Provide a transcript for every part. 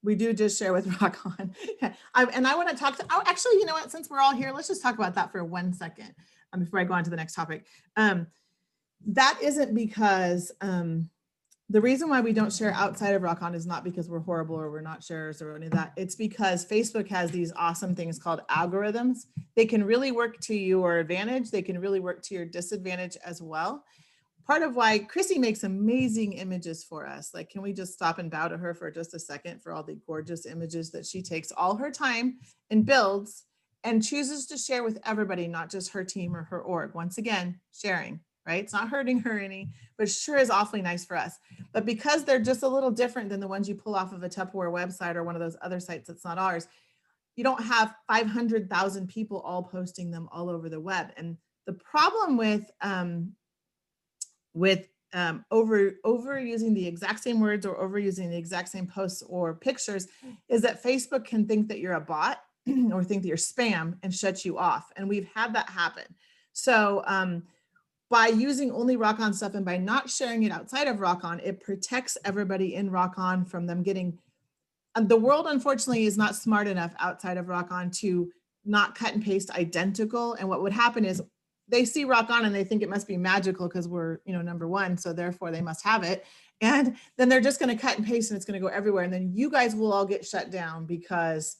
We do just share with Rock On. And I want to talk to, oh, actually, you know what, since we're all here, let's just talk about that for 1 second before I go on to the next topic. That isn't because the reason why we don't share outside of Rock On is not because we're horrible or we're not sharers or any of that. It's because Facebook has these awesome things called algorithms. They can really work to your advantage. They can really work to your disadvantage as well. Part of why Chrissy makes amazing images for us. Like, can we just stop and bow to her for just a second for all the gorgeous images that she takes all her time and builds and chooses to share with everybody, not just her team or her org. Once again, sharing, right? It's not hurting her any, but it sure is awfully nice for us. But because they're just a little different than the ones you pull off of a Tupperware website or one of those other sites that's not ours, you don't have 500,000 people all posting them all over the web. And the problem with overusing the exact same words or overusing the exact same posts or pictures is that Facebook can think that you're a bot or think that you're spam and shut you off. And we've had that happen. So by using only Rock On stuff and by not sharing it outside of Rock On, it protects everybody in Rock On from them getting, the world unfortunately is not smart enough outside of Rock On to not cut and paste identical. And what would happen is they see Rock On and they think it must be magical because we're, number one, so therefore they must have it. And then they're just going to cut and paste and it's going to go everywhere. And then you guys will all get shut down because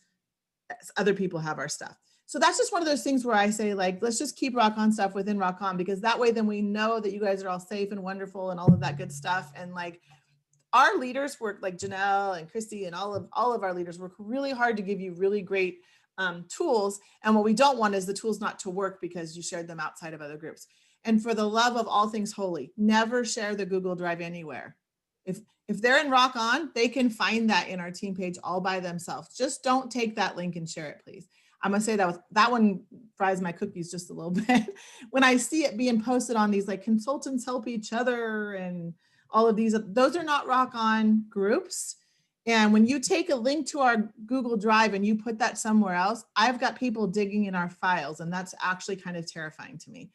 other people have our stuff. So that's just one of those things where I say, like, let's just keep Rock On stuff within Rock On, because that way then we know that you guys are all safe and wonderful and all of that good stuff. And like, our leaders work, like Janelle and Christy and all of our leaders work really hard to give you really great tools. And what we don't want is the tools not to work because you shared them outside of other groups. And for the love of all things holy, never share the Google Drive anywhere. If they're in Rock On, they can find that in our team page all by themselves. Just don't take that link and share it, please. I'm gonna say that one fries my cookies just a little bit. When I see it being posted on these like consultants help each other and all of these, those are not Rock On groups. And when you take a link to our Google Drive and you put that somewhere else, I've got people digging in our files, and that's actually kind of terrifying to me.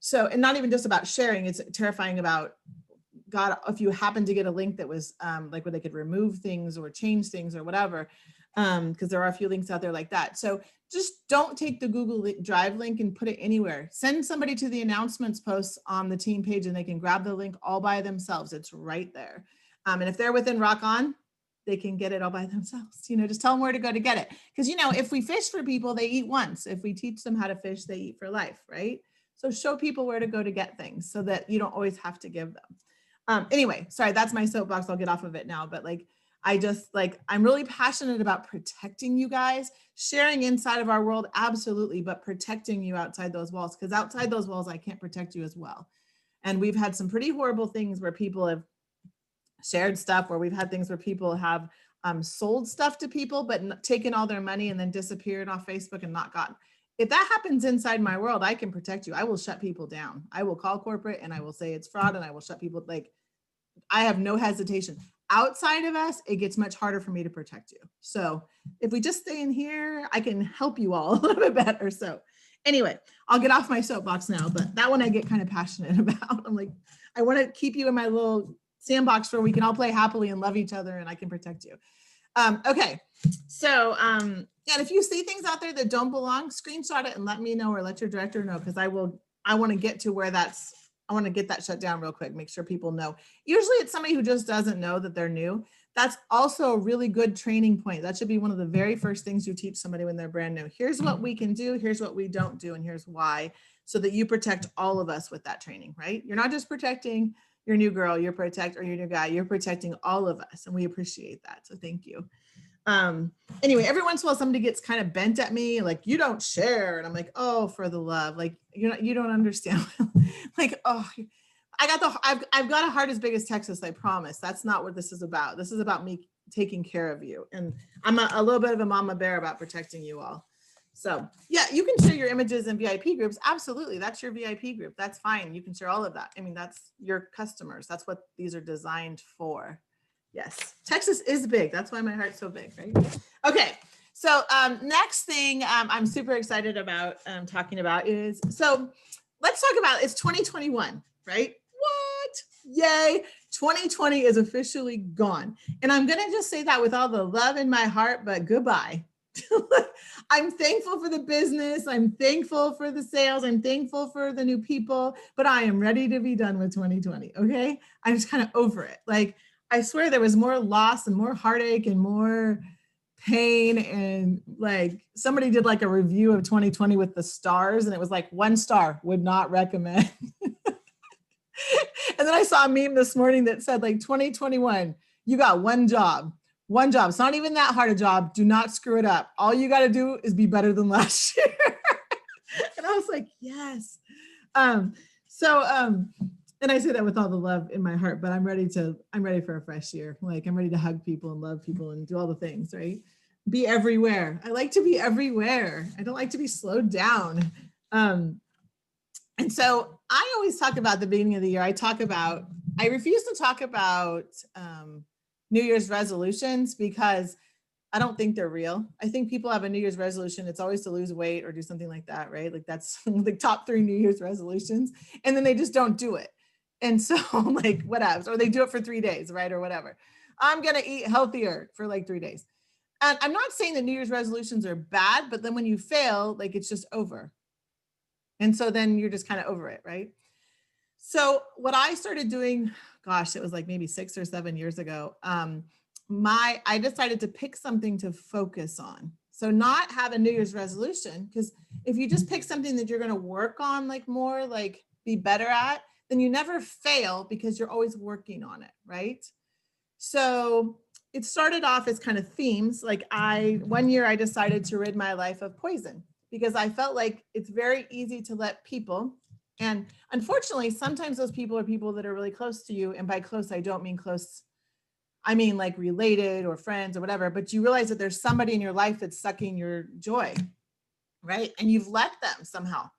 So, and not even just about sharing, it's terrifying about, God, if you happen to get a link that was like where they could remove things or change things or whatever, because there are a few links out there like that. So just don't take the Google Drive link and put it anywhere. Send somebody to the announcements posts on the team page and they can grab the link all by themselves. It's right there. And if they're within Rock On, they can get it all by themselves. Just tell them where to go to get it. Because, if we fish for people, they eat once. If we teach them how to fish, they eat for life, right? So show people where to go to get things so that you don't always have to give them. Anyway, sorry, that's my soapbox. I'll get off of it now. But I'm really passionate about protecting you guys, sharing inside of our world, absolutely, but protecting you outside those walls, because outside those walls, I can't protect you as well. And we've had some pretty horrible things where people have shared stuff, where we've had things where people have sold stuff to people, but taken all their money and then disappeared off Facebook and not gotten. If that happens inside my world, I can protect you. I will shut people down. I will call corporate and I will say it's fraud and I will shut people. Like, I have no hesitation. Outside of us, it gets much harder for me to protect you. So if we just stay in here, I can help you all a little bit better. So anyway, I'll get off my soapbox now, but that one I get kind of passionate about. I'm like, I want to keep you in my little sandbox where we can all play happily and love each other and I can protect you. Okay. So, and if you see things out there that don't belong, screenshot it and let me know, or let your director know, because I want to get to where I want to get that shut down real quick, make sure people know. Usually it's somebody who just doesn't know that they're new. That's also a really good training point. That should be one of the very first things you teach somebody when they're brand new. Here's what we can do, here's what we don't do, and here's why, so that you protect all of us with that training, right? You're not just protecting your new girl, or your new guy, you're protecting all of us, and we appreciate that. So thank you. Anyway, every once in a while somebody gets kind of bent at me, like, you don't share. And I'm like, oh, for the love, like, you don't understand. Like, oh, I've got a heart as big as Texas, I promise. That's not what this is about. This is about me taking care of you. And I'm a little bit of a mama bear about protecting you all. So yeah, you can share your images in VIP groups. Absolutely. That's your VIP group. That's fine. You can share all of that. I mean, that's your customers. That's what these are designed for. Yes, Texas is big. That's why my heart's so big, right? Okay, so next thing I'm super excited about talking about is, so let's talk about, it's 2021, right? What? Yay, 2020 is officially gone. And I'm going to just say that with all the love in my heart, but goodbye. I'm thankful for the business. I'm thankful for the sales. I'm thankful for the new people, but I am ready to be done with 2020. Okay. I'm just kind of over it. Like, I swear there was more loss and more heartache and more pain. And like, somebody did like a review of 2020 with the stars, and it was like 1 star, would not recommend. And then I saw a meme this morning that said like 2021, you got one job. One job. It's not even that hard a job. Do not screw it up. All you got to do is be better than last year. And I was like, yes. And I say that with all the love in my heart, but I'm ready for a fresh year. Like, I'm ready to hug people and love people and do all the things, right? Be everywhere. I like to be everywhere. I don't like to be slowed down. And so I always talk about the beginning of the year. I refuse to talk about New Year's resolutions because I don't think they're real. I think people have a New Year's resolution. It's always to lose weight or do something like that, right? Like, that's the top 3 New Year's resolutions. And then they just don't do it. And so like, whatever, or they do it for 3 days, right? Or whatever. I'm going to eat healthier for like 3 days. And I'm not saying that New Year's resolutions are bad, but then when you fail, like, it's just over. And so then you're just kind of over it, right? So what I started doing, gosh, it was like maybe 6 or 7 years ago. I decided to pick something to focus on. So not have a New Year's resolution, because if you just pick something that you're going to work on, like more, like be better at, then you never fail because you're always working on it, right? So it started off as kind of themes. Like, one year I decided to rid my life of poison, because I felt like it's very easy to let people, and unfortunately, sometimes those people are people that are really close to you. And by close, I don't mean close, I mean like related or friends or whatever, but you realize that there's somebody in your life that's sucking your joy, right? And you've let them somehow.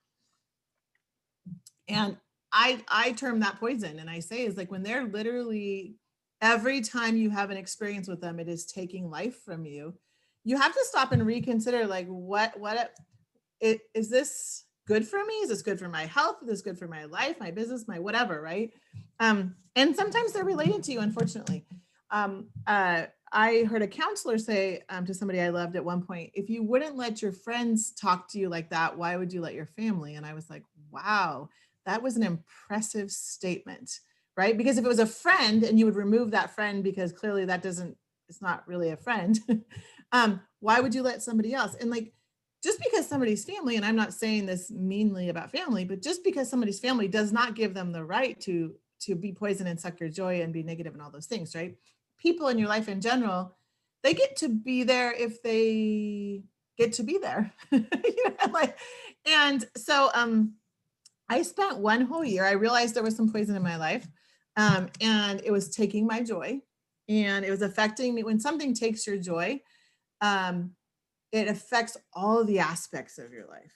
And I term that poison. And I say is like, when they're literally, every time you have an experience with them, it is taking life from you. You have to stop and reconsider, like, is this good for me? Is this good for my health? Is this good for my life, my business, my whatever, right? And sometimes they're related to you, unfortunately. I heard a counselor say to somebody I loved at one point, if you wouldn't let your friends talk to you like that, why would you let your family? And I was like, wow, that was an impressive statement, right? Because if it was a friend and you would remove that friend because clearly it's not really a friend, why would you let somebody else? And like, just because somebody's family, and I'm not saying this meanly about family, but just because somebody's family does not give them the right to be poison and suck your joy and be negative and all those things, right? People in your life in general, they get to be there if they get to be there. And so I spent one whole year, I realized there was some poison in my life, and it was taking my joy, and it was affecting me. When something takes your joy, it affects all of the aspects of your life.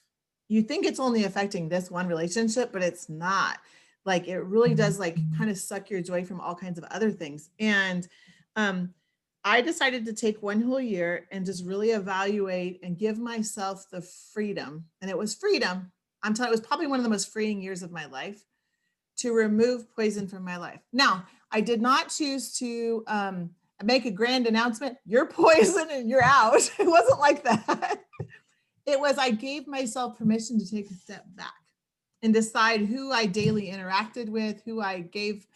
You think it's only affecting this one relationship, but it's not. Like, it really does, like, kind of suck your joy from all kinds of other things. And I decided to take one whole year and just really evaluate and give myself the freedom. And it was freedom. I'm telling you, it was probably one of the most freeing years of my life to remove poison from my life. Now, I did not choose to make a grand announcement, you're poison and you're out. It wasn't like that. It was, I gave myself permission to take a step back and decide who I daily interacted with, who I gave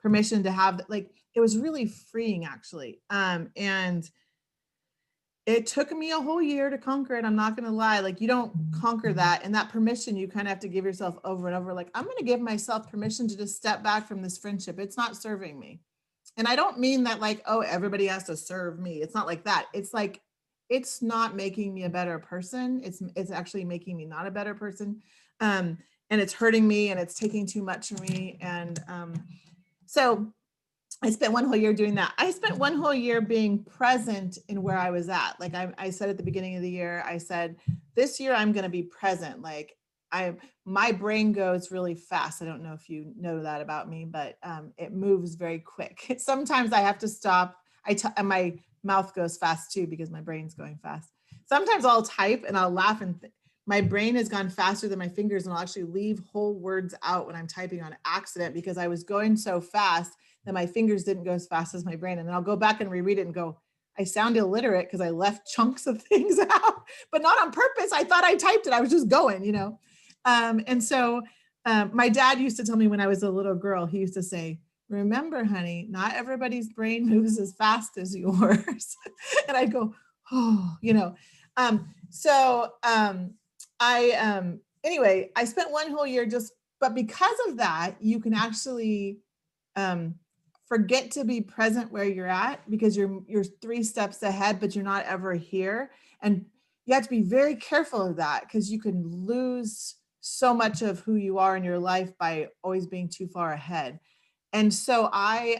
permission to have, like, it was really freeing, actually. And it took me a whole year to conquer it. I'm not going to lie. Like, you don't conquer that. And that permission, you kind of have to give yourself over and over. Like, I'm going to give myself permission to just step back from this friendship. It's not serving me. And I don't mean that like, oh, everybody has to serve me. It's not like that. It's like, it's not making me a better person. It's actually making me not a better person. And it's hurting me, and it's taking too much from me. And so I spent one whole year doing that. I spent one whole year being present in where I was at. Like I said at the beginning of the year, I said, this year I'm going to be present. Like, my brain goes really fast. I don't know if you know that about me, but it moves very quick. Sometimes I have to stop. And my mouth goes fast too, because my brain's going fast. Sometimes I'll type and I'll laugh, and my brain has gone faster than my fingers, and I'll actually leave whole words out when I'm typing on accident because I was going so fast that my fingers didn't go as fast as my brain. And then I'll go back and reread it and go, I sound illiterate because I left chunks of things out, but not on purpose. I thought I typed it. I was just going, you know? And so my dad used to tell me when I was a little girl, he used to say, remember, honey, not everybody's brain moves as fast as yours. And I'd go, oh, you know. Anyway, I spent one whole year but because of that, you can actually forget to be present where you're at because you're 3 steps ahead, but you're not ever here. And you have to be very careful of that because you can lose so much of who you are in your life by always being too far ahead. And so I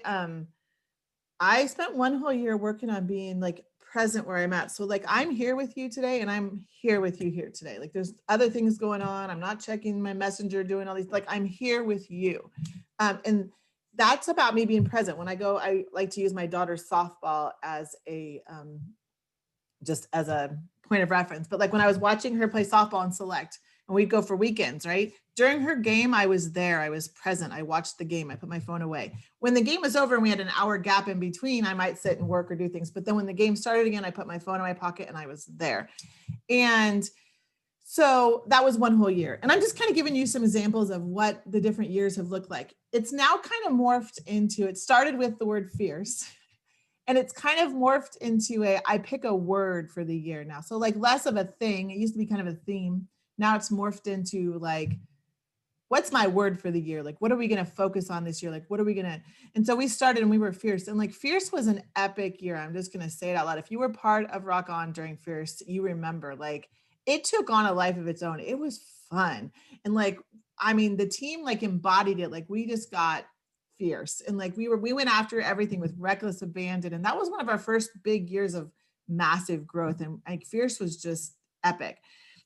spent one whole year working on being like present where I'm at. So like I'm here with you today and I'm here with you here today. Like there's other things going on. I'm not checking my messenger, doing all these, like I'm here with you. And that's about me being present. When I go, I like to use my daughter's softball as a, just as a point of reference. But like when I was watching her play softball and select, and we'd go for weekends, right? During her game, I was there. I was present. I watched the game. I put my phone away. When the game was over and we had an hour gap in between, I might sit and work or do things. But then when the game started again, I put my phone in my pocket and I was there. And so that was one whole year. And I'm just kind of giving you some examples of what the different years have looked like. It's now kind of morphed into, it started with the word fierce. And it's kind of morphed into I pick a word for the year now. So like less of a thing. It used to be kind of a theme. Now it's morphed into like, what's my word for the year? Like, what are we going to focus on this year? Like, what are we going to, and so we started and we were fierce, and like fierce was an epic year. I'm just going to say it out loud. If you were part of Rock On during fierce, you remember like it took on a life of its own. It was fun. And like, I mean, the team like embodied it. Like we just got fierce and like we went after everything with reckless abandon. And that was one of our first big years of massive growth. And like fierce was just epic.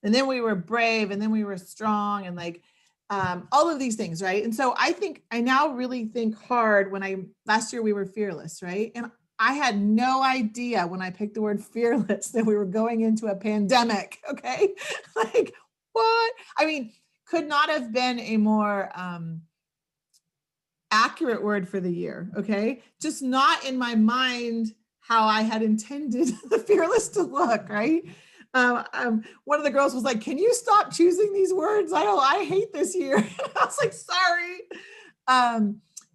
And then we were brave, and then we were strong, and like all of these things, right? And so I think I now really think hard when last year we were fearless, right? And I had no idea when I picked the word fearless that we were going into a pandemic, okay? Like what? I mean, could not have been a more accurate word for the year, okay? Just not in my mind how I had intended the fearless to look, right? One of the girls was like, can you stop choosing these words? I hate this year. I was like, sorry.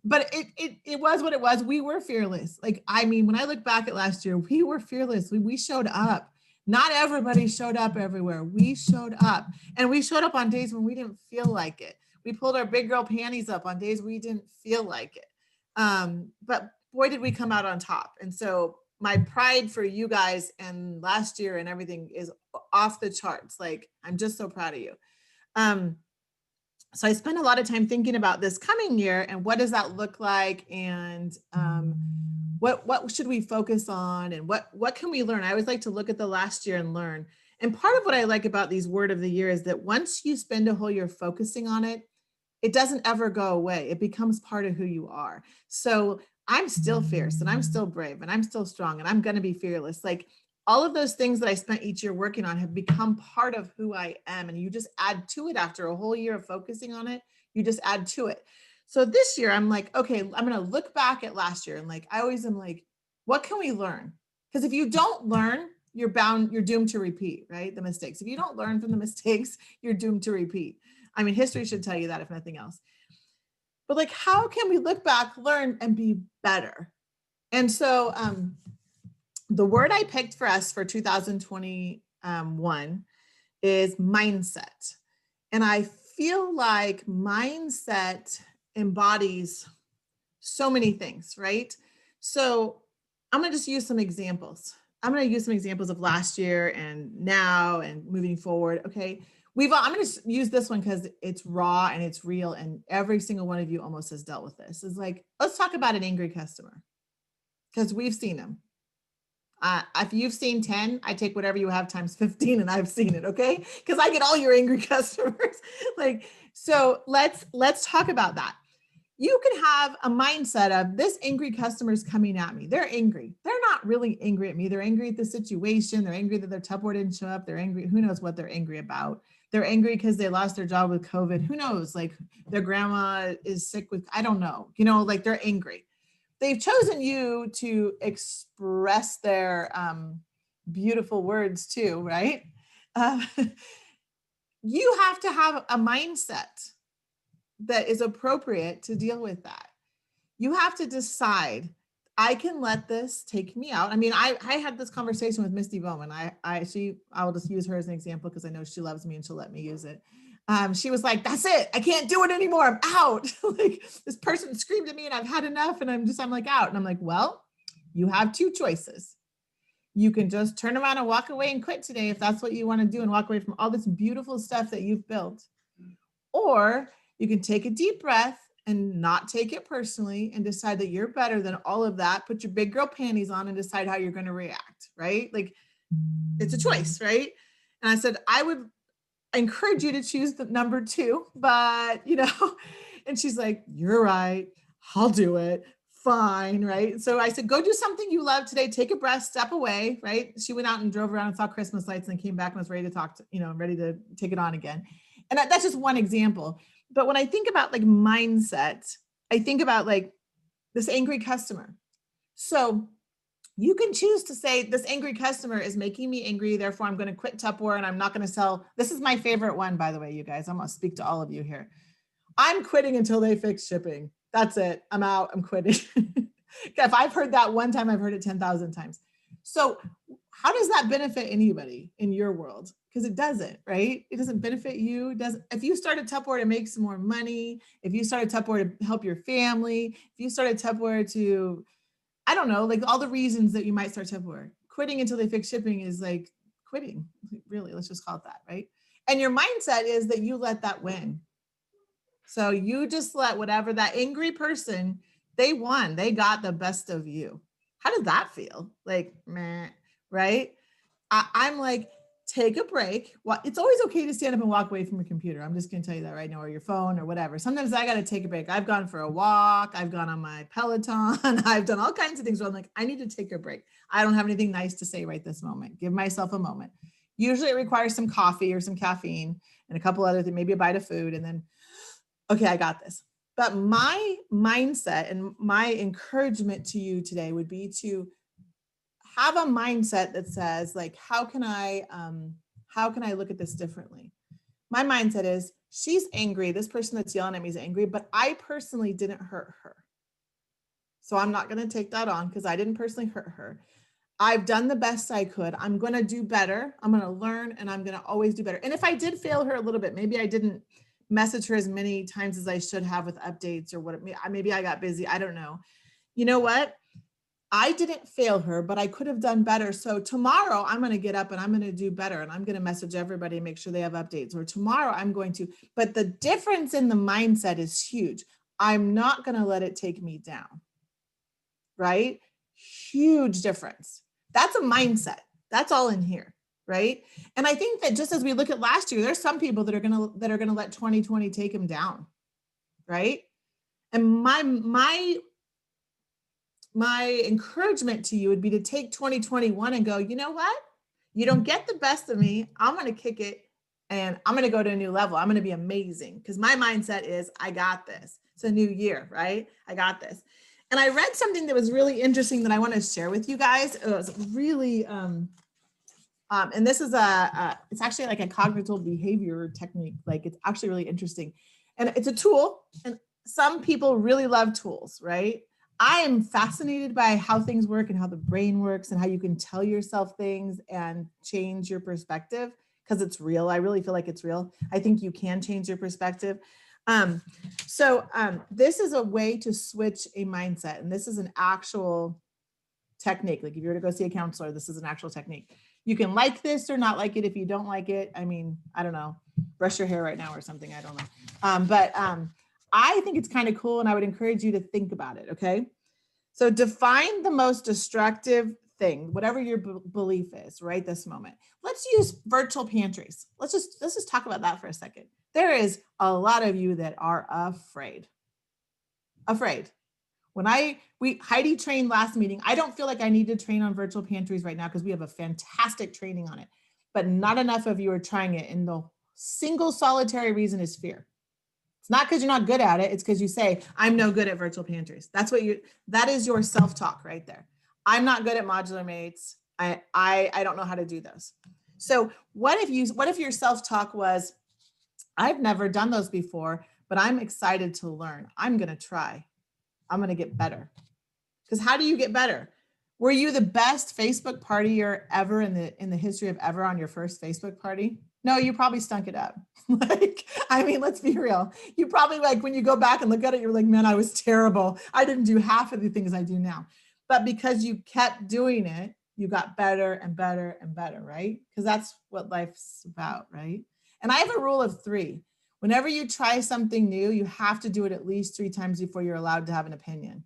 But it was what it was. We were fearless. Like, I mean, when I look back at last year, we were fearless. We showed up. Not everybody showed up everywhere. We showed up, and we showed up on days when we didn't feel like it. We pulled our big girl panties up on days we didn't feel like it. But boy, did we come out on top. And so my pride for you guys and last year and everything is off the charts. Like, I'm just so proud of you. So I spent a lot of time thinking about this coming year and what does that look like, and what should we focus on, and what can we learn? I always like to look at the last year and learn. And part of what I like about these word of the year is that once you spend a whole year focusing on it, it doesn't ever go away. It becomes part of who you are. So I'm still fierce, and I'm still brave, and I'm still strong, and I'm going to be fearless. Like all of those things that I spent each year working on have become part of who I am. And you just add to it after a whole year of focusing on it. You just add to it. So this year I'm like, okay, I'm going to look back at last year. And like, I always am like, what can we learn? Because if you don't learn, you're doomed to repeat, right? The mistakes. If you don't learn from the mistakes, you're doomed to repeat. I mean, history should tell you that if nothing else. But like, how can we look back, learn, and be better? And so the word I picked for us for 2021 is mindset. And I feel like mindset embodies so many things, right? So I'm going to just use some examples. I'm going to use some examples of last year and now and moving forward. Okay. I'm going to use this one because it's raw and it's real. And every single one of you almost has dealt with this. It's like, let's talk about an angry customer, because we've seen them. If you've seen 10, I take whatever you have times 15, and I've seen it. Okay. Because I get all your angry customers. Like, so let's talk about that. You can have a mindset of this angry customer's coming at me. They're angry. They're not really angry at me. They're angry at the situation. They're angry that their Tupperware didn't show up. They're angry. Who knows what they're angry about? They're angry because they lost their job with COVID. Who knows? Like their grandma is sick with, I don't know, like they're angry. they've chosen you to express their beautiful words too, right? Uh, you have to have a mindset that is appropriate to deal with that. You have to decide, I can let this take me out. I mean, I had this conversation with Misty Bowman. I will just use her as an example because I know she loves me and she'll let me use it. She was like, that's it. I can't do it anymore. I'm out. Like, this person screamed at me and I've had enough. And I'm like out. And I'm like, well, you have two choices. You can just turn around and walk away and quit today if that's what you want to do, and walk away from all this beautiful stuff that you've built. Or you can take a deep breath and not take it personally and decide that you're better than all of that. Put your big girl panties on and decide how you're going to react, right? Like, it's a choice, right? And I said, I would encourage you to choose the number 2, but and she's like, you're right. I'll do it. Fine, right? So I said, go do something you love today. Take a breath, step away, right? She went out and drove around and saw Christmas lights and came back and was ready to talk to, ready to take it on again. And that's just one example. But when I think about like mindset, I think about like this angry customer. So you can choose to say, this angry customer is making me angry, therefore I'm going to quit Tupperware and I'm not going to sell. This is my favorite one, by the way, you guys. I'm going to speak to all of you here. I'm quitting until they fix shipping. That's it. I'm out. I'm quitting. If I've heard that one time, I've heard it 10,000 times. So how does that benefit anybody in your world? Because it doesn't, right? It doesn't benefit you. It doesn't. If you started Tupperware to make some more money, if you started Tupperware to help your family, if you started Tupperware to, I don't know, like all the reasons that you might start Tupperware, quitting until they fix shipping is like quitting. Really, let's just call it that, right? And your mindset is that you let that win. So you just let whatever that angry person, they won, they got the best of you. How does that feel? Like, meh, right? I'm like, take a break. Well, it's always okay to stand up and walk away from your computer. I'm just going to tell you that right now, or your phone or whatever. Sometimes I got to take a break. I've gone for a walk. I've gone on my Peloton. I've done all kinds of things where I'm like, I need to take a break. I don't have anything nice to say right this moment. Give myself a moment. Usually it requires some coffee or some caffeine and a couple other things, maybe a bite of food, and then, okay, I got this. But my mindset and my encouragement to you today would be to have a mindset that says, like, how can I look at this differently? My mindset is, she's angry. This person that's yelling at me is angry, but I personally didn't hurt her. So I'm not going to take that on because I didn't personally hurt her. I've done the best I could. I'm going to do better. I'm going to learn, and I'm going to always do better. And if I did fail her a little bit, maybe I didn't message her as many times as I should have with updates, or what, maybe I got busy. I don't know. You know what? I didn't fail her, but I could have done better. So tomorrow I'm going to get up and I'm going to do better, and I'm going to message everybody and make sure they have updates. Or tomorrow I'm going to, but the difference in the mindset is huge. I'm not going to let it take me down. Right? Huge difference. That's a mindset. That's all in here. Right? And I think that just as we look at last year, there's some people that are going to let 2020 take them down. Right? And my encouragement to you would be to take 2021 and go, you know what? You don't get the best of me. I'm going to kick it and I'm going to go to a new level. I'm going to be amazing, because my mindset is, I got this. It's a new year, right? I got this. And I read something that was really interesting that I want to share with you guys. It was really, and this is it's actually like a cognitive behavior technique. Like, it's actually really interesting. And it's a tool, and some people really love tools, right? I am fascinated by how things work and how the brain works and how you can tell yourself things and change your perspective, because it's real. I really feel like it's real. I think you can change your perspective. This is a way to switch a mindset. And this is an actual technique. Like, if you were to go see a counselor, this is an actual technique. You can like this or not like it. If you don't like it, I mean, I don't know, brush your hair right now or something. I don't know. I think it's kind of cool, and I would encourage you to think about it. Okay. So define the most destructive thing, whatever your belief is right this moment. Let's use virtual pantries. Let's just talk about that for a second. There is a lot of you that are afraid. When Heidi trained last meeting, I don't feel like I need to train on virtual pantries right now because we have a fantastic training on it, but not enough of you are trying it. And the single solitary reason is fear. It's not because you're not good at it. It's because you say, I'm no good at virtual pantries. That is your self-talk right there. I'm not good at modular mates. I don't know how to do those. So what if your self-talk was, I've never done those before, but I'm excited to learn. I'm going to try. I'm going to get better. Because how do you get better? Were you the best Facebook partier ever in the history of ever on your first Facebook party? No, you probably stunk it up. Let's be real. You probably, like, when you go back and look at it, you're like, man, I was terrible. I didn't do half of the things I do now. But because you kept doing it, you got better and better and better, right? Because that's what life's about, right? And I have a rule of 3. Whenever you try something new, you have to do it at least 3 times before you're allowed to have an opinion.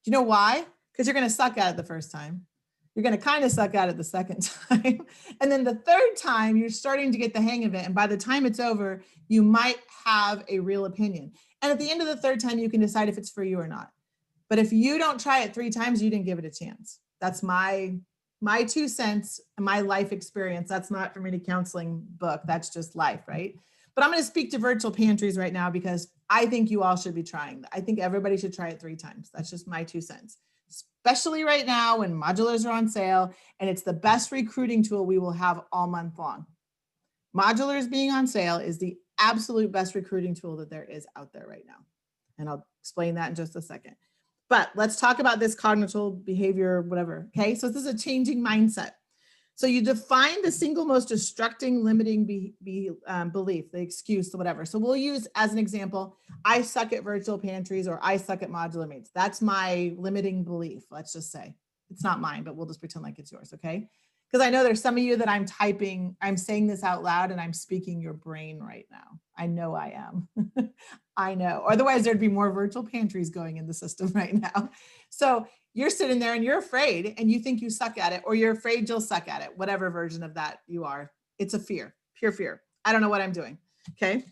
Do you know why? Because you're going to suck at it the first time. You're going to kind of suck at it the second time. And then the third time, you're starting to get the hang of it. And by the time it's over, you might have a real opinion. And at the end of the third time, you can decide if it's for you or not. But if you don't try it 3 times, you didn't give it a chance. That's my 2 cents, my life experience. That's not from any counseling book. That's just life, right? But I'm going to speak to virtual pantries right now because I think you all should be trying. I think everybody should try it 3 times. That's just my 2 cents, especially right now when modulars are on sale, and it's the best recruiting tool we will have all month long. Modulars being on sale is the absolute best recruiting tool that there is out there right now. And I'll explain that in just a second. But let's talk about this cognitive behavior, whatever. Okay, so this is a changing mindset. So you define the single most destructing, limiting belief, the excuse, whatever. So we'll use as an example, I suck at virtual pantries or I suck at modular mates. That's my limiting belief. Let's just say it's not mine, but we'll just pretend like it's yours. Okay. Because I know there's some of you that I'm saying this out loud and I'm speaking your brain right now. I know I am. I know. Otherwise there'd be more virtual pantries going in the system right now. So you're sitting there and you're afraid and you think you suck at it, or you're afraid you'll suck at it, whatever version of that you are. It's a fear, pure fear. I don't know what I'm doing. Okay.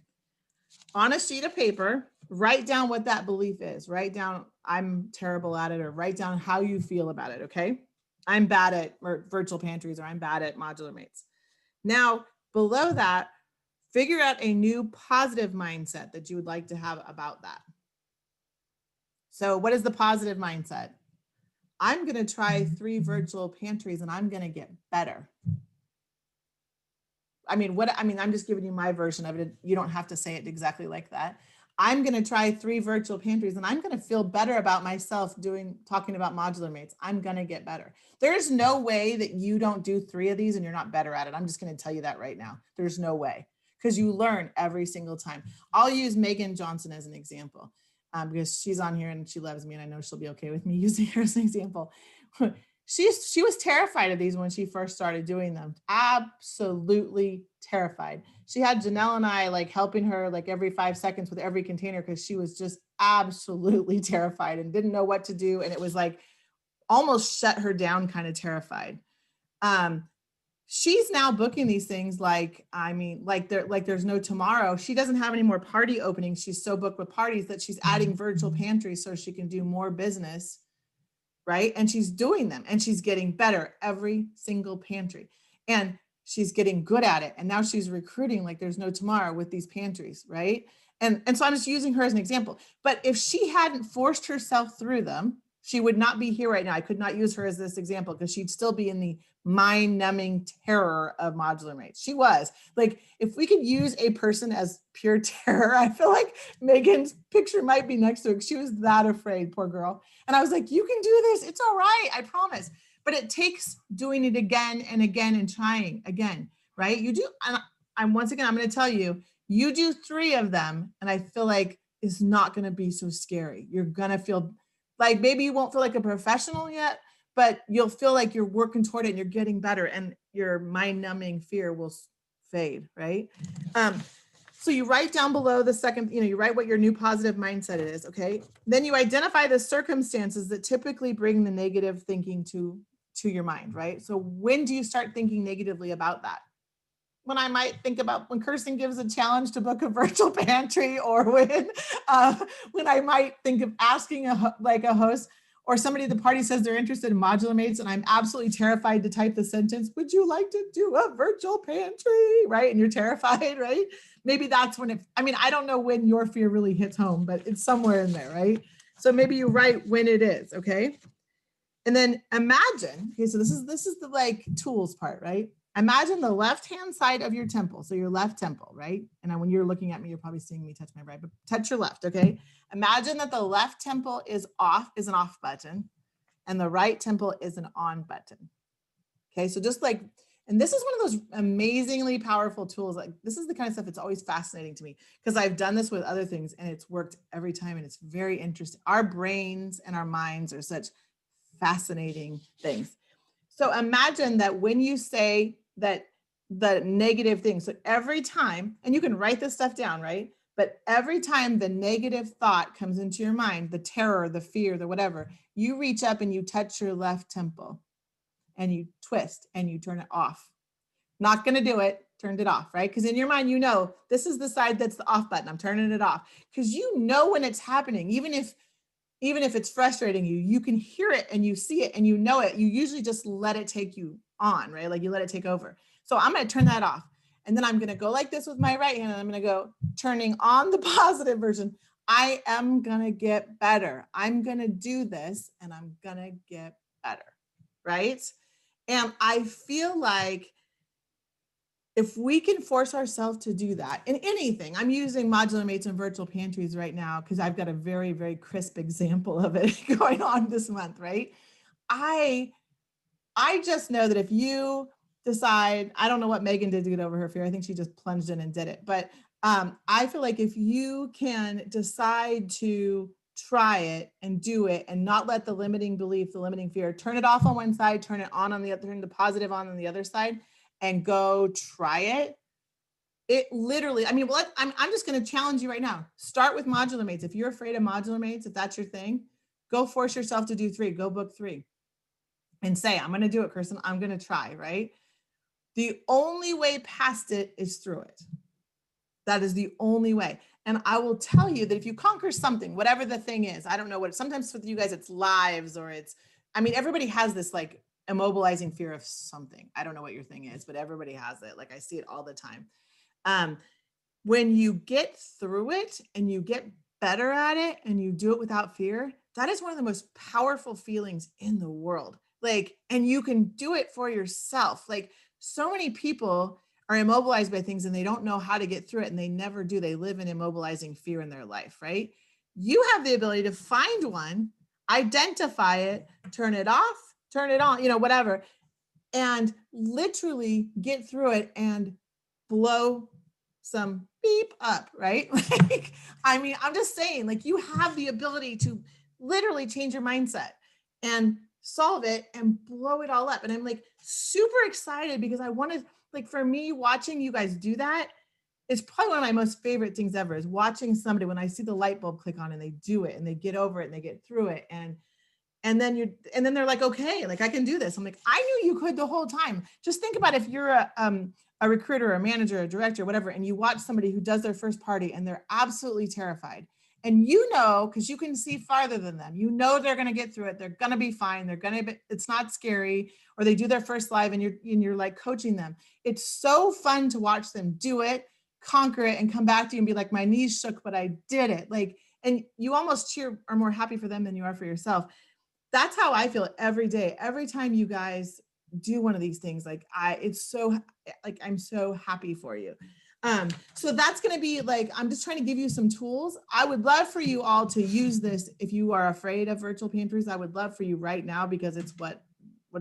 On a sheet of paper, write down what that belief is. Write down, I'm terrible at it, or write down how you feel about it. Okay. I'm bad at virtual pantries, or I'm bad at modular mates. Now, below that, figure out a new positive mindset that you would like to have about that. So what is the positive mindset? I'm going to try 3 virtual pantries and I'm going to get better. I'm just giving you my version of it. You don't have to say it exactly like that. I'm going to try 3 virtual pantries and I'm going to feel better about myself talking about modular mates. I'm going to get better. There's no way that you don't do 3 of these and you're not better at it. I'm just going to tell you that right now. There's no way, because you learn every single time. I'll use Megan Johnson as an example. Because she's on here and she loves me and I know she'll be okay with me using her as an example. She was terrified of these when she first started doing them. Absolutely terrified. She had Janelle and I like helping her like every 5 seconds with every container because she was just absolutely terrified and didn't know what to do. And it was like almost shut her down, kind of terrified. She's now booking these things like there's no tomorrow. She doesn't have any more party openings. She's so booked with parties that she's adding virtual pantries so she can do more business, right? And she's doing them and she's getting better every single pantry. And she's getting good at it. And now she's recruiting like there's no tomorrow with these pantries, right? And so I'm just using her as an example. But if she hadn't forced herself through them, she would not be here right now. I could not use her as this example because she'd still be in the mind-numbing terror of modular mates. She was like, if we could use a person as pure terror, I feel like Megan's picture might be next to her. She was that afraid, poor girl. And I was like, you can do this. It's all right. I promise. But it takes doing it again and again and trying again, right? You do. I'm once again, I'm going to tell you, you do 3 of them. And I feel like it's not going to be so scary. You're going to feel like maybe you won't feel like a professional yet, but you'll feel like you're working toward it and you're getting better and your mind-numbing fear will fade, right? So you write down below the second, you write what your new positive mindset is, okay? Then you identify the circumstances that typically bring the negative thinking to your mind, right? So when do you start thinking negatively about that? When I might think about when Kirstin gives a challenge to book a virtual pantry, or when I might think of asking a host, Or somebody at the party says they're interested in modular mates and I'm absolutely terrified to type the sentence, would you like to do a virtual pantry, right? And you're terrified, right? Maybe that's when I don't know when your fear really hits home, but it's somewhere in there, right? So maybe you write when it is, okay? And then imagine, okay, so this is the like tools part, right? Imagine the left-hand side of your temple. So your left temple, right? And when you're looking at me, you're probably seeing me touch my right, but touch your left, okay? Imagine that the left temple is an off button and the right temple is an on button. Okay, so just like, and this is one of those amazingly powerful tools. Like this is the kind of stuff that's always fascinating to me because I've done this with other things and it's worked every time and it's very interesting. Our brains and our minds are such fascinating things. So imagine that when you say that the negative thing, so every time, and you can write this stuff down, right? But every time the negative thought comes into your mind, the terror, the fear, the whatever, you reach up and you touch your left temple and you twist and you turn it off. Not going to do it, turned it off, right? Because in your mind, you know, this is the side that's the off button. I'm turning it off because you know when it's happening, even if it's frustrating you, you can hear it and you see it and you know it. You usually just let it take you on, right? Like you let it take over. So I'm going to turn that off. And then I'm going to go like this with my right hand. And I'm going to go turning on the positive version. I am going to get better. I'm going to do this and I'm going to get better, right? And I feel like if we can force ourselves to do that in anything, I'm using modular mates and virtual pantries right now because I've got a very, very crisp example of it going on this month, right? I just know that if you decide, I don't know what Megan did to get over her fear. I think she just plunged in and did it. But I feel like if you can decide to try it and do it and not let the limiting belief, the limiting fear, turn it off on one side, turn it on the other, turn the positive on the other side, and go try it. It literally, I'm just going to challenge you right now. Start with modular mates. If you're afraid of modular mates, if that's your thing, go force yourself to do 3, go book 3 and say, I'm going to do it, Kirstin. I'm going to try, right? The only way past it is through it. That is the only way. And I will tell you that if you conquer something, whatever the thing is, I don't know what, sometimes with you guys, it's lives or it's, everybody has this like immobilizing fear of something. I don't know what your thing is, but everybody has it. Like I see it all the time. When you get through it and you get better at it and you do it without fear, that is one of the most powerful feelings in the world. Like, and you can do it for yourself. Like so many people are immobilized by things and they don't know how to get through it and they never do. They live in immobilizing fear in their life, right? You have the ability to find one, identify it, turn it off, turn it on, whatever, and literally get through it and blow some beep up, right? Like, I'm just saying, like, you have the ability to literally change your mindset and solve it and blow it all up. And I'm like super excited because I want to, like, for me, watching you guys do that is probably one of my most favorite things ever, is watching somebody when I see the light bulb click on and they do it and they get over it and they get through it. And then they're like, okay, like I can do this. I'm like, I knew you could the whole time. Just think about if you're a recruiter, a manager, a director, whatever, and you watch somebody who does their first party and they're absolutely terrified. And because you can see farther than them, they're going to get through it. They're going to be fine. It's not scary. Or they do their first live and you're like coaching them. It's so fun to watch them do it, conquer it, and come back to you and be like, my knees shook, but I did it. Like, and you almost are more happy for them than you are for yourself. That's how I feel every day. Every time you guys do one of these things, I'm so happy for you. So that's going to be like, I'm just trying to give you some tools. I would love for you all to use this. If you are afraid of virtual pantries, I would love for you right now, because it's what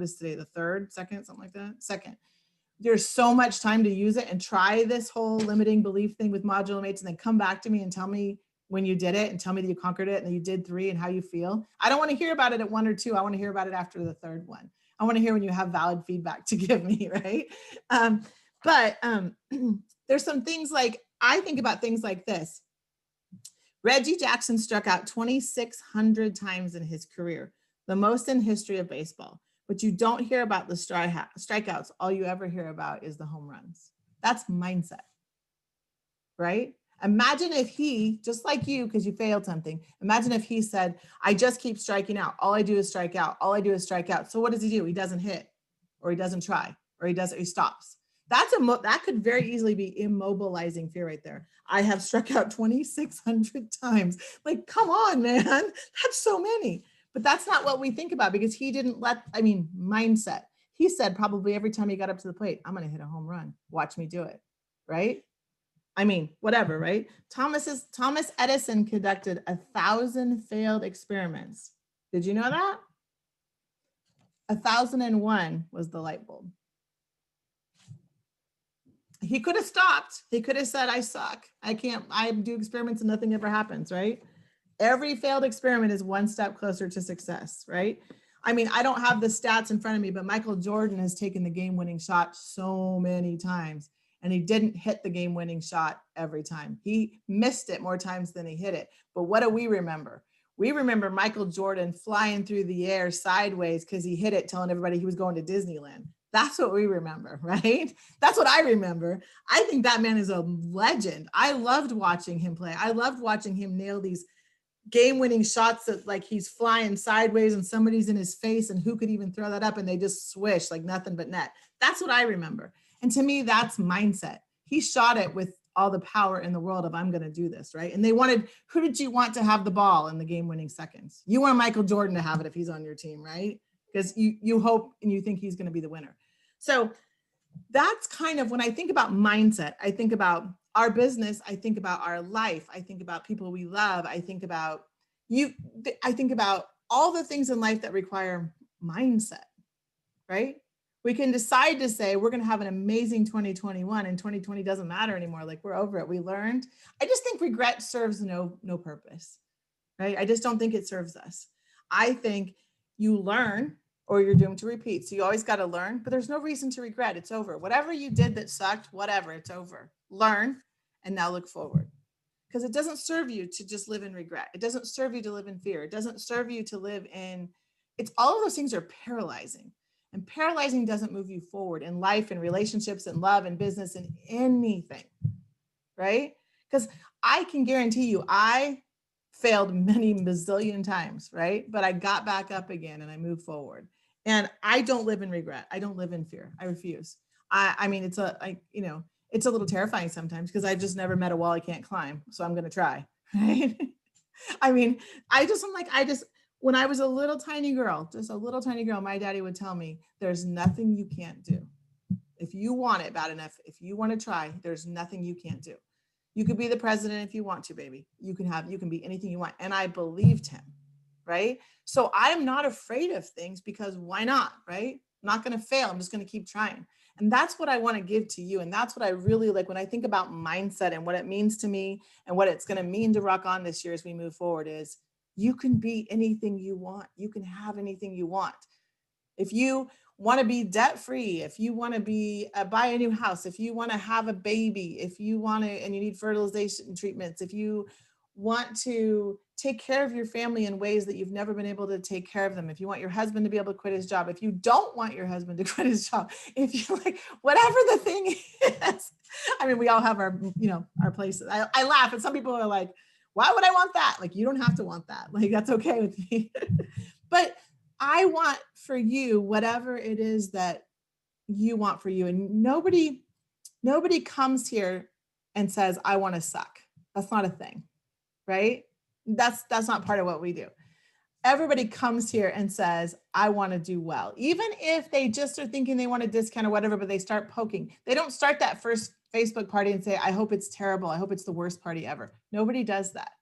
is today, the 3rd, 2nd, something like that. 2nd. There's so much time to use it and try this whole limiting belief thing with modular mates, and then come back to me and tell me when you did it and tell me that you conquered it and you did 3 and how you feel. I don't want to hear about it at 1 or 2. I want to hear about it after the 3rd one. I want to hear when you have valid feedback to give me, right? But there's some things, like, I think about things like this. Reggie Jackson struck out 2,600 times in his career, the most in history of baseball. But you don't hear about the strikeouts. All you ever hear about is the home runs. That's mindset, right? Imagine if he, just like you, because you failed something, imagine if he said, I just keep striking out. All I do is strike out. All I do is strike out. So what does he do? He doesn't hit, or he doesn't try, or he stops. That could very easily be immobilizing fear right there. I have struck out 2,600 times. Like, come on, man. That's so many. But that's not what we think about, because he didn't mindset. He said probably every time he got up to the plate, I'm going to hit a home run. Watch me do it. Right? I mean, whatever, right? Thomas Edison conducted 1,000 failed experiments. Did you know that? 1,001 was the light bulb. He could have stopped. He could have said, I suck. I do experiments and nothing ever happens, right? Every failed experiment is one step closer to success, right? I mean, I don't have the stats in front of me, but Michael Jordan has taken the game-winning shot so many times, and he didn't hit the game-winning shot every time. He missed it more times than he hit it. But what do we remember? We remember Michael Jordan flying through the air sideways because he hit it, telling everybody he was going to Disneyland. That's what we remember, right? That's what I remember. I think that man is a legend. I loved watching him play. I loved watching him nail these game-winning shots that, like, he's flying sideways and somebody's in his face, and who could even throw that up, and they just swish like nothing but net. That's what I remember. And to me, that's mindset. He shot it with all the power in the world of, I'm going to do this, right? And who did you want to have the ball in the game-winning seconds? You want Michael Jordan to have it if he's on your team, right? Because you hope and you think he's going to be the winner. So that's kind of, when I think about mindset, I think about our business, I think about our life, I think about people we love, I think about all the things in life that require mindset, right? We can decide to say we're going to have an amazing 2021, and 2020 doesn't matter anymore. Like, we're over it. We learned. I just think regret serves no purpose, right? I just don't think it serves us. I think you learn, or you're doomed to repeat. So you always got to learn, but there's no reason to regret. It's over. Whatever you did that sucked, whatever, it's over. Learn, and now look forward. Because it doesn't serve you to just live in regret. It doesn't serve you to live in fear. It doesn't serve you to live in, all of those things are paralyzing. And paralyzing doesn't move you forward in life and relationships and love and business and anything, right? Because I can guarantee you, I failed many bazillion times, right? But I got back up again and I moved forward. And I don't live in regret. I don't live in fear. I refuse. I mean, it's a little terrifying sometimes, because I've just never met a wall I can't climb. So I'm going to try, right? I mean, when I was a little tiny girl, my daddy would tell me, there's nothing you can't do. If you want it bad enough, if you want to try, there's nothing you can't do. You could be the president if you want to, baby. You can be anything you want. And I believed him, right? So I'm not afraid of things, because why not, right? I'm not going to fail. I'm just going to keep trying. And that's what I want to give to you. And that's what I really like when I think about mindset and what it means to me and what it's going to mean to Rock On this year as we move forward is, you can be anything you want. You can have anything you want. If you want to be debt free, if you want to be buy a new house, if you want to have a baby, if you want to, and you need fertilization treatments, if you want to take care of your family in ways that you've never been able to take care of them, if you want your husband to be able to quit his job, if you don't want your husband to quit his job, if you like, whatever the thing is, I mean, we all have our places. I laugh, and some people are like, why would I want that? Like, you don't have to want that. Like, that's okay with me. But I want for you whatever it is that you want for you. And nobody comes here and says, I want to suck. That's not a thing, right? That's not part of what we do. Everybody comes here and says, I want to do well. Even if they just are thinking they want a discount or whatever, but they start poking. They don't start that first Facebook party and say, I hope it's terrible. I hope it's the worst party ever. Nobody does that,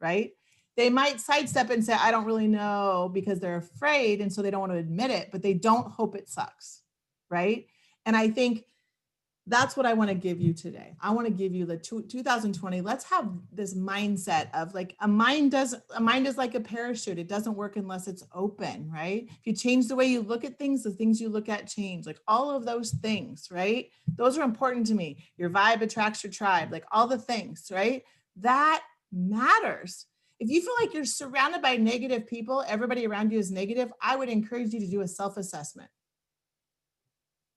right? They might sidestep and say, I don't really know, because they're afraid. And so they don't want to admit it, but they don't hope it sucks, right? And I think that's what I want to give you today. I want to give you the 2020. Let's have this mindset of, like, a mind is like a parachute. It doesn't work unless it's open, right? If you change the way you look at things, the things you look at change, like all of those things, right? Those are important to me. Your vibe attracts your tribe, like all the things, right? That matters. If you feel like you're surrounded by negative people, everybody around you is negative, I would encourage you to do a self-assessment.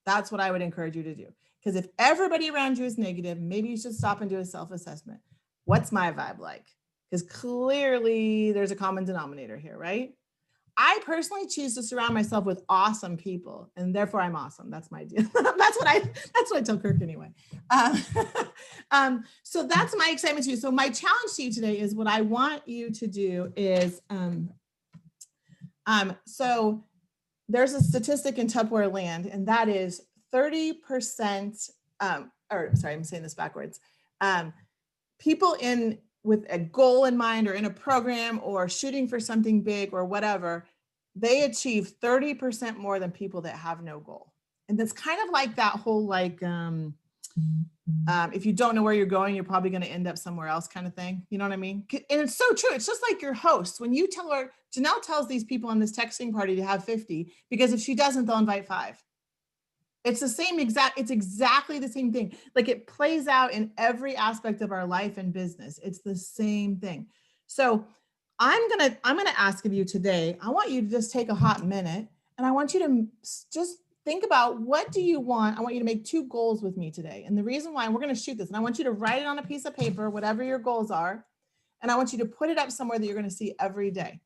That's what I would encourage you to do. Because if everybody around you is negative, maybe you should stop and do a self-assessment. What's my vibe like? Because clearly there's a common denominator here, right? I personally choose to surround myself with awesome people, and therefore I'm awesome. That's my deal. That's what I tell Kirk anyway. Um, so that's my excitement to you. So my challenge to you today is what I want you to do is, so there's a statistic in Tupperware land, and that is 30%, or sorry, I'm saying this backwards. People with a goal in mind or in a program or shooting for something big or whatever, they achieve 30% more than people that have no goal. And that's kind of like that whole if you don't know where you're going, you're probably going to end up somewhere else kind of thing. You know what I mean? And it's so true. It's just like your host. When you tell her, Janelle tells these people on this texting party to have 50, because if she doesn't, they'll invite 5. It's exactly the same thing. Like it plays out in every aspect of our life and business. It's the same thing. So I'm gonna ask of you today, I want you to just take a hot minute and I want you to just think about, what do you want? I want you to make 2 goals with me today. And the reason why, we're gonna shoot this, and I want you to write it on a piece of paper, whatever your goals are. And I want you to put it up somewhere that you're gonna see every day.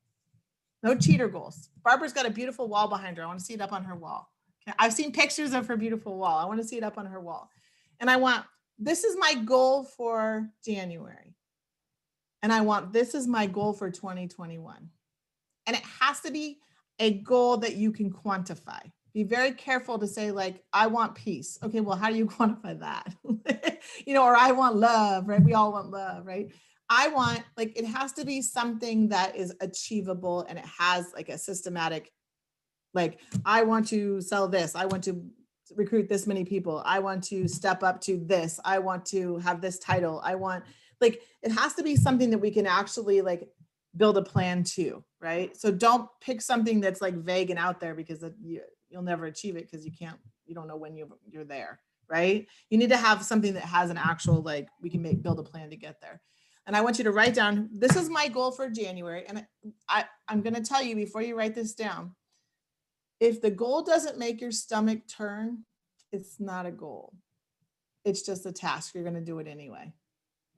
No cheater goals. Barbara's got a beautiful wall behind her. I want to see it up on her wall. I've seen pictures of her beautiful wall. I want to see it up on her wall. And this is my goal for January. And this is my goal for 2021. And it has to be a goal that you can quantify. Be very careful to say, like, I want peace. Okay, well, how do you quantify that? Or I want love, right? We all want love, right? It has to be something that is achievable, and it has like a systematic, like, I want to sell this. I want to recruit this many people. I want to step up to this. I want to have this title. It has to be something that we can actually build a plan to, right? So don't pick something that's like vague and out there, because you'll never achieve it, because you don't know when you're there, right? You need to have something that has an actual, we can build a plan to get there. And I want you to write down, this is my goal for January. And I'm going to tell you before you write this down, if the goal doesn't make your stomach turn, it's not a goal. It's just a task. You're going to do it anyway,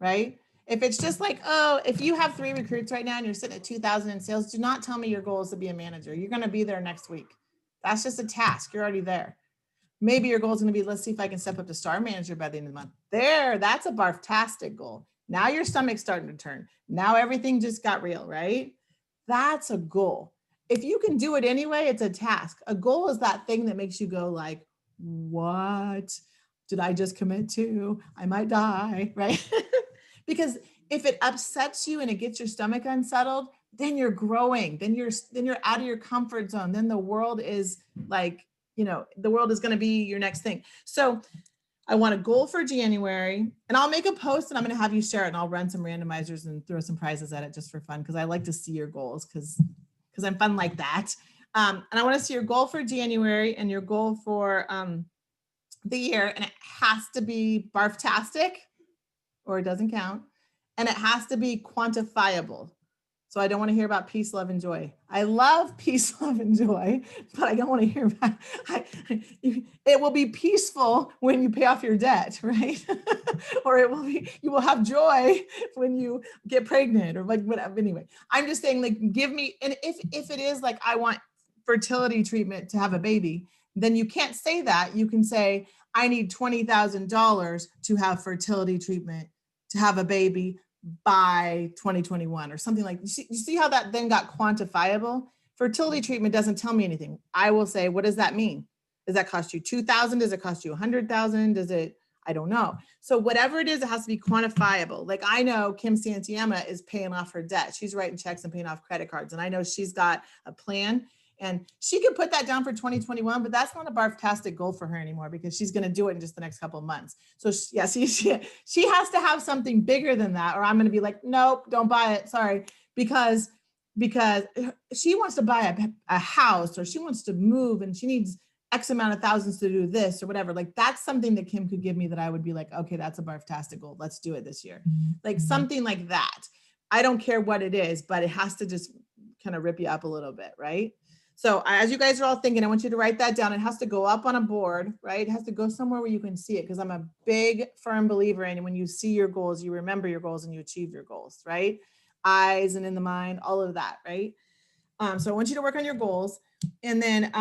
right? If it's just like, oh, if you have 3 recruits right now and you're sitting at 2,000 in sales, do not tell me your goal is to be a manager. You're going to be there next week. That's just a task. You're already there. Maybe your goal is going to be, let's see if I can step up to star manager by the end of the month. That's a barf-tastic goal. Now your stomach's starting to turn. Now everything just got real, right? That's a goal. If you can do it anyway, it's a task. A goal is that thing that makes you go like, what did I just commit to? I might die, right? Because if it upsets you and it gets your stomach unsettled, then you're growing. Then you're out of your comfort zone. Then the world is the world is going to be your next thing. So I want a goal for January, and I'll make a post and I'm going to have you share it, and I'll run some randomizers and throw some prizes at it just for fun, because I like to see your goals, because I'm fun like that. And I want to see your goal for January and your goal for the year, and it has to be barf-tastic, or it doesn't count, and it has to be quantifiable. So I don't want to hear about peace, love, and joy. I love peace, love, and joy, but I don't want to hear about it. Will be peaceful when you pay off your debt, right? Or you will have joy when you get pregnant, or whatever. Anyway, I'm just saying, give me, and if it is I want fertility treatment to have a baby, then you can't say that. You can say, I need $20,000 to have fertility treatment to have a baby by 2021, or something like. You see how that then got quantifiable? Fertility treatment doesn't tell me anything. I will say, what does that mean? Does that cost you $2,000? Does it cost you $100,000? Does it? I don't know. So whatever it is, it has to be quantifiable. Like, I know Kim Santiema is paying off her debt. She's writing checks and paying off credit cards. And I know she's got a plan, and she could put that down for 2021, but that's not a barf-tastic goal for her anymore, because she's going to do it in just the next couple of months. So she has to have something bigger than that, or I'm going to be like, nope, don't buy it. Sorry. Because she wants to buy a house, or she wants to move, and she needs X amount of thousands to do this or whatever. That's something that Kim could give me that I would be like, okay, that's a barf-tastic goal. Let's do it this year. Something like that. I don't care what it is, but it has to just kind of rip you up a little bit, right? So as you guys are all thinking, I want you to write that down. It has to go up on a board, right? It has to go somewhere where you can see it, because I'm a big, firm believer in when you see your goals, you remember your goals and you achieve your goals, right? Eyes and in the mind, all of that, right? So I want you to work on your goals. And then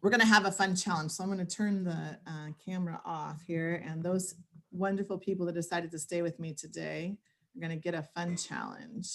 we're going to have a fun challenge. So I'm going to turn the camera off here. And those wonderful people that decided to stay with me today are going to get a fun challenge.